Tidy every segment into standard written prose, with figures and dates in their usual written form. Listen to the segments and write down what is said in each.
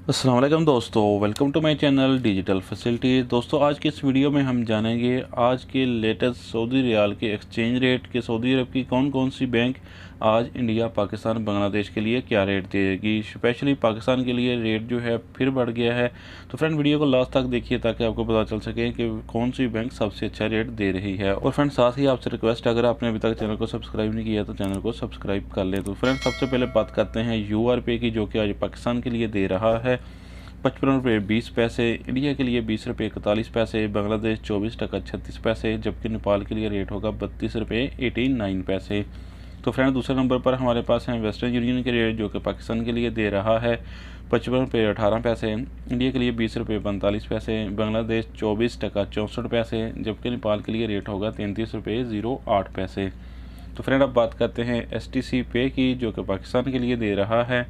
अस्सलाम वालेकुम दोस्तों, welcome to my channel digital facility. दोस्तों, आज की इस वीडियो में हम जानेंगे आज के लेटेस्ट सऊदी रियाल के एक्सचेंज रेट के सऊदी अरब की कौन कौन सी बैंक आज इंडिया, पाकिस्तान, बांग्लादेश के लिए क्या रेट देगी। स्पेशली पाकिस्तान के लिए रेट जो है फिर बढ़ गया है। तो फ्रेंड, वीडियो को लास्ट तक देखिए ताकि आपको पता चल सके कि कौन सी बैंक सबसे अच्छा रेट दे रही है। और फ्रेंड, साथ ही आपसे रिक्वेस्ट, अगर आपने अभी तक चैनल को सब्सक्राइब नहीं किया तो चैनल को सब्सक्राइब कर लें। तो फ्रेंड, सबसे पहले बात करते हैं URP की, जो कि आज पाकिस्तान के लिए दे रहा है 55 रुपये 20 पैसे, इंडिया के लिए 20 रुपये 41 पैसे, बांग्लादेश 24 टका 36 पैसे, जबकि नेपाल के लिए रेट होगा 32 रुपये 89 पैसे। तो फ्रेंड, दूसरे नंबर पर हमारे पास है वेस्टर्न यूनियन के रेट, जो कि पाकिस्तान के लिए दे रहा है 55 रुपये 18 पैसे, इंडिया के लिए 20 रुपये 45 पैसे, बांग्लादेश 24 टका 64 पैसे, जबकि नेपाल के लिए रेट होगा 33 रुपये 08 पैसे। तो फ्रेंड, अब बात करते हैं STC पे की, जो कि पाकिस्तान के लिए दे रहा है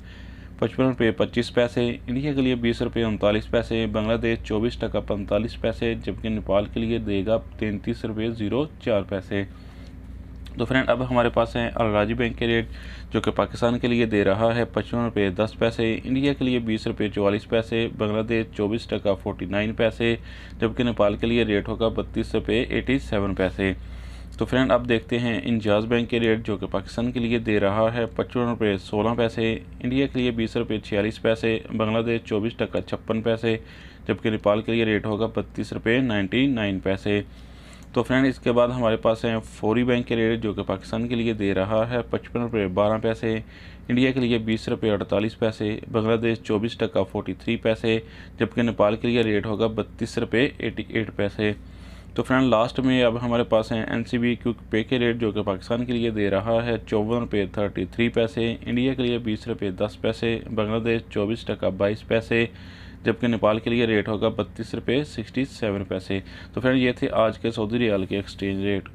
55 रुपये 25 पैसे, इंडिया के लिए 20 रुपये 39 पैसे, बांग्लादेश 24 टका 45 पैसे, जबकि नेपाल के लिए देगा 33 रुपये 04 पैसे। तो फ्रेंड, अब हमारे पास हैं अल राजी बैंक के रेट, जो कि पाकिस्तान के लिए दे रहा है 55 रुपये 10 पैसे, इंडिया के लिए 20 रुपये 44 पैसे, बांग्लादेश 24 टका 49 पैसे, जबकि नेपाल के लिए रेट होगा 32 रुपये 87 पैसे। तो फ्रेंड, अब देखते हैं इंजाज़ बैंक के रेट, जो कि पाकिस्तान के लिए दे रहा है 55 रुपये 16 पैसे, इंडिया के लिए 20 रुपये 46 पैसे, बांग्लादेश 24 टका 56 पैसे, जबकि नेपाल के लिए रेट होगा 32 रुपये 99 पैसे। तो फ्रेंड, इसके बाद हमारे पास हैं फौरी बैंक के रेट, जो कि पाकिस्तान के लिए दे रहा है 55 रुपये 12 पैसे, इंडिया के लिए 20 रुपये 48 पैसे, बांग्लादेश 24 टका 43 पैसे, जबकि नेपाल के लिए रेट होगा 32 रुपये 88 पैसे। तो फ्रेंड, लास्ट में अब हमारे पास हैं NCB क्विक पे के रेट, जो कि पाकिस्तान के लिए दे रहा है 54 रुपये 33 पैसे, इंडिया के लिए 20 रुपये 10 पैसे, बांग्लादेश 24 टका 22 पैसे, जबकि नेपाल के लिए रेट होगा 32 रुपये 67 पैसे। तो फ्रेंड, ये थे आज के सऊदी रियाल के एक्सचेंज रेट।